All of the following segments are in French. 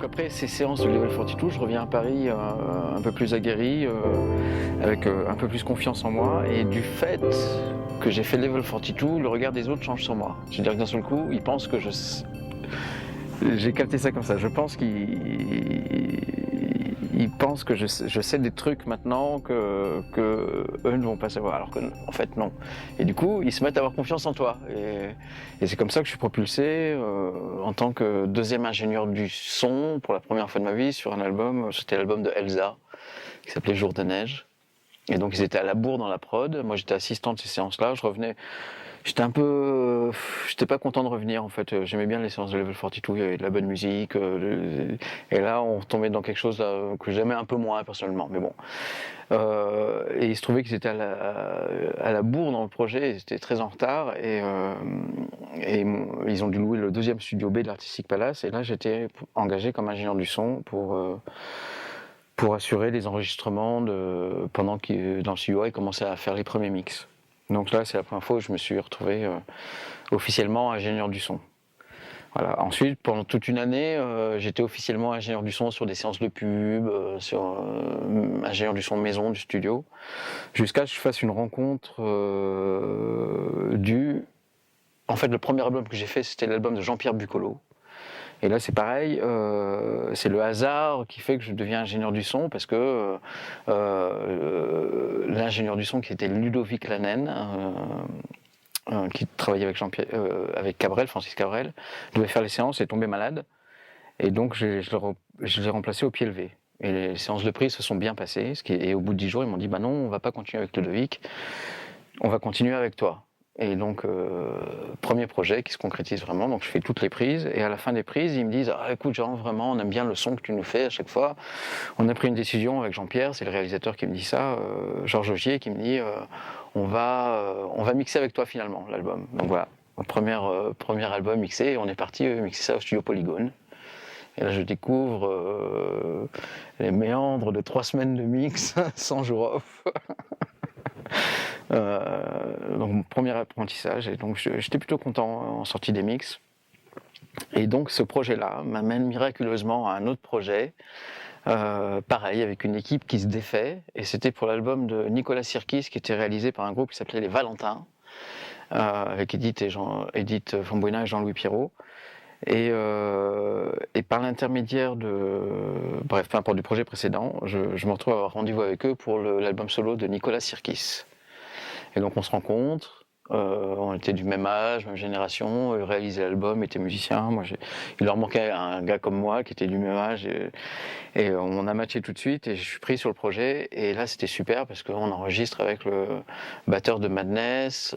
donc après ces séances de Level 42, je reviens à Paris un peu plus aguerri, avec un peu plus confiance en moi. Et du fait que j'ai fait Level 42, le regard des autres change sur moi. C'est-à-dire que d'un seul coup, ils pensent que j'ai capté ça comme ça. Je pense qu'ils pensent que je sais des trucs maintenant que eux ne vont pas savoir, alors que en fait non. Et du coup, ils se mettent à avoir confiance en toi. Et c'est comme ça que je suis propulsé en tant que deuxième ingénieur du son pour la première fois de ma vie sur un album. C'était l'album de Elsa qui s'appelait Jour de neige. Et donc ils étaient à la bourre dans la prod. Moi j'étais assistant de ces séances-là. Je revenais. J'étais pas content de revenir en fait. J'aimais bien les séances de Level 42, il y avait de la bonne musique. Et là, on retombait dans quelque chose que j'aimais un peu moins personnellement. Mais bon. Et il se trouvait qu'ils étaient à la bourre dans le projet. Ils étaient très en retard et ils ont dû louer le deuxième studio B de l'Artistic Palace. Et là, j'étais engagé comme ingénieur du son pour assurer les enregistrements pendant que dans le studio, ils commençaient à faire les premiers mix. Donc là, c'est la première fois où je me suis retrouvé officiellement ingénieur du son. Voilà. Ensuite, pendant toute une année, j'étais officiellement ingénieur du son sur des séances de pub, ingénieur du son de maison, du studio, jusqu'à ce que je fasse une rencontre En fait, le premier album que j'ai fait, c'était l'album de Jean-Pierre Bucolo. Et là, c'est pareil, c'est le hasard qui fait que je deviens ingénieur du son, parce que l'ingénieur du son qui était Ludovic Lanen, qui travaillait avec Cabrel, Francis Cabrel, devait faire les séances et est tombé malade. Et donc, je l'ai remplacé au pied levé. Et les séances de prise se sont bien passées. Et au bout de 10 jours, ils m'ont dit, bah non, on va pas continuer avec Ludovic, on va continuer avec toi. Et donc, premier projet qui se concrétise vraiment. Donc, je fais toutes les prises. Et à la fin des prises, ils me disent, ah, écoute, Jean, vraiment, on aime bien le son que tu nous fais à chaque fois. On a pris une décision avec Jean-Pierre, c'est le réalisateur qui me dit ça, Georges Augier, qui me dit, on va mixer avec toi finalement, l'album. Donc voilà, premier album mixé. On est parti mixer ça au studio Polygone. Et là, je découvre les méandres de 3 semaines de mix, 100 jours off. Donc mon premier apprentissage, et donc j'étais plutôt content en sortie des mix. Et donc ce projet-là m'amène miraculeusement à un autre projet, pareil, avec une équipe qui se défait, et c'était pour l'album de Nicolas Sirkis qui était réalisé par un groupe qui s'appelait Les Valentins, avec Edith Fambuena et Jean-Louis Pirot. Et par l'intermédiaire peu importe, du projet précédent, je me retrouve à avoir rendez-vous avec eux pour l'album solo de Nicolas Sirkis. Et donc on se rencontre, on était du même âge, même génération, ils réalisaient l'album, étaient musiciens. Il leur manquait un gars comme moi qui était du même âge, et on a matché tout de suite, et je suis pris sur le projet. Et là c'était super parce qu'on enregistre avec le batteur de Madness,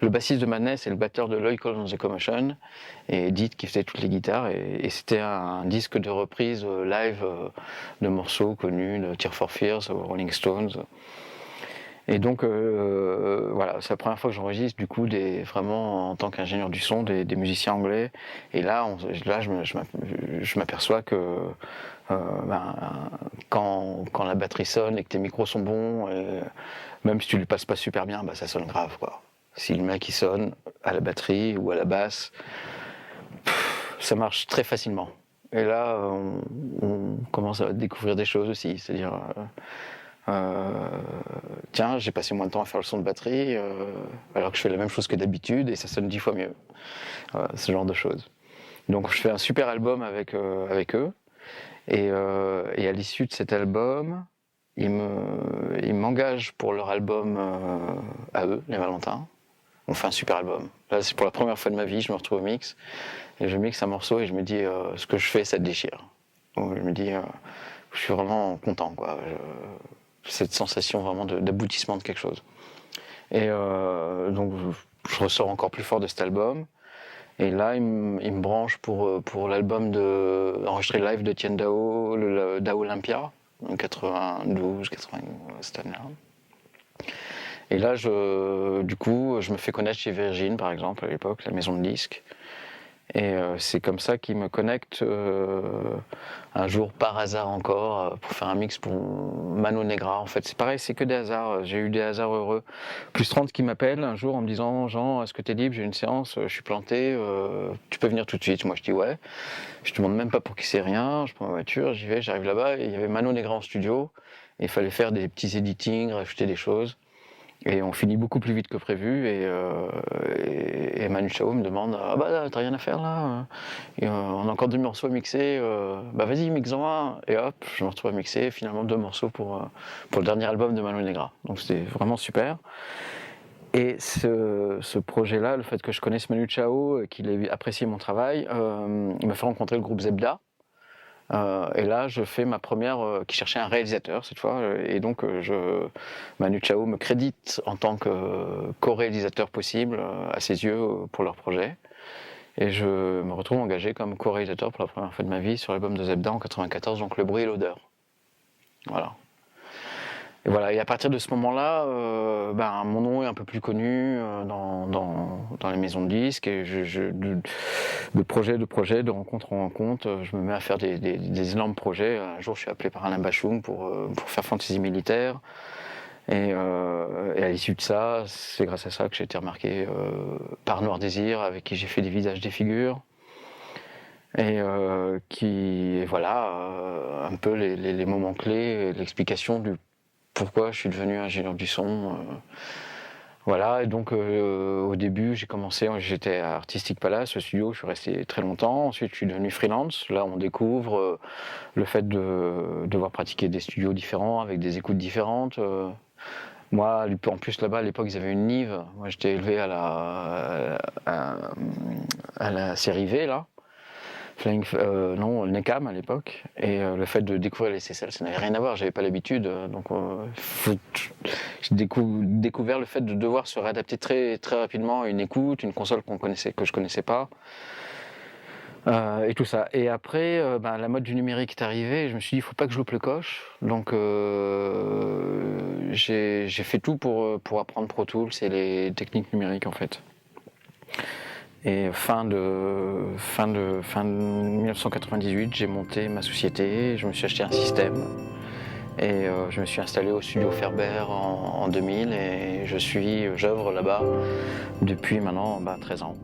le bassiste de Madness et le batteur de Lloyd Cole on the Commotion, et Edith qui faisait toutes les guitares, et c'était un disque de reprise live de morceaux connus de Tears for Fears, Rolling Stones. Et donc voilà, c'est la première fois que j'enregistre du coup vraiment en tant qu'ingénieur du son des musiciens anglais. Et là, je m'aperçois que quand la batterie sonne et que tes micros sont bons, même si tu lui passes pas super bien, ça sonne grave quoi. Si le mec il sonne à la batterie ou à la basse, ça marche très facilement. Et là, on commence à découvrir des choses aussi, c'est-à-dire tiens, j'ai passé moins de temps à faire le son de batterie alors que je fais la même chose que d'habitude et ça sonne 10 fois mieux. Ce genre de choses. Donc je fais un super album avec eux, et à l'issue de cet album, ils m'engagent pour leur album à eux, les Valentins. On fait un super album. Là, c'est pour la première fois de ma vie, je me retrouve au mix et je mixe un morceau et je me dis ce que je fais, ça te déchire. Donc je me dis je suis vraiment content quoi. Cette sensation vraiment d'aboutissement de quelque chose. Et donc je ressors encore plus fort de cet album. Et là, il me branche pour l'album enregistré live de Tian Dao, le Dao Olympia, en 92, 80, cette année-là. Et là, du coup, je me fais connaître chez Virgin, par exemple, à l'époque, la maison de disques. Et c'est comme ça qu'il me connecte un jour par hasard encore pour faire un mix pour Mano Negra. En fait, c'est pareil, c'est que des hasards. J'ai eu des hasards heureux. Plus 30 qui m'appelle un jour en me disant: Jean, est-ce que tu es libre? J'ai une séance, je suis planté, tu peux venir tout de suite. Moi, je dis ouais. Je demande même pas pour qui c'est rien. Je prends ma voiture, j'y vais, j'arrive là-bas. Et il y avait Mano Negra en studio. Et il fallait faire des petits editings, rajouter des choses. Et on finit beaucoup plus vite que prévu. Et Manu Chao me demande: ah bah t'as rien à faire là? On a encore 2 morceaux à mixer. Bah vas-y, mixe-en un. Et hop, je me retrouve à mixer finalement 2 morceaux pour le dernier album de Mano Negra. Donc c'était vraiment super. Et ce projet-là, le fait que je connaisse Manu Chao, qu'il ait apprécié mon travail, il m'a fait rencontrer le groupe Zebda. Et là, je fais ma première, qui cherchait un réalisateur cette fois, et donc Manu Chao me crédite en tant que co-réalisateur possible à ses yeux pour leur projet. Et je me retrouve engagé comme co-réalisateur pour la première fois de ma vie sur l'album de Zebda en 94, donc Le bruit et l'odeur. Voilà. Et voilà, et à partir de ce moment-là, mon nom est un peu plus connu dans les maisons de disques, et de projet, de rencontre en rencontre, je me mets à faire des énormes projets. Un jour, je suis appelé par Alain Bachung pour faire Fantasy Militaire, et à l'issue de ça, c'est grâce à ça que j'ai été remarqué par Noir Désir, avec qui j'ai fait des visages, des figures. Et un peu les moments clés, l'explication du pourquoi je suis devenu ingénieur du son. Voilà, et donc au début j'étais à Artistic Palace, le studio, je suis resté très longtemps. Ensuite je suis devenu freelance. Là on découvre le fait de devoir pratiquer des studios différents avec des écoutes différentes. Moi, en plus là-bas à l'époque ils avaient une Nive. Moi j'étais élevé à la série V là. Le NECAM à l'époque, et le fait de découvrir les CSL, ça n'avait rien à voir, j'avais pas l'habitude, donc j'ai découvert le fait de devoir se réadapter très, très rapidement à une écoute, une console que je connaissais pas, et tout ça. Et après, la mode du numérique est arrivée, et je me suis dit, il faut pas que je loupe le coche, donc j'ai fait tout pour apprendre Pro Tools et les techniques numériques en fait. Et fin de 1998, j'ai monté ma société, je me suis acheté un système, et je me suis installé au studio Ferber en 2000, et j'œuvre là-bas depuis maintenant 13 ans.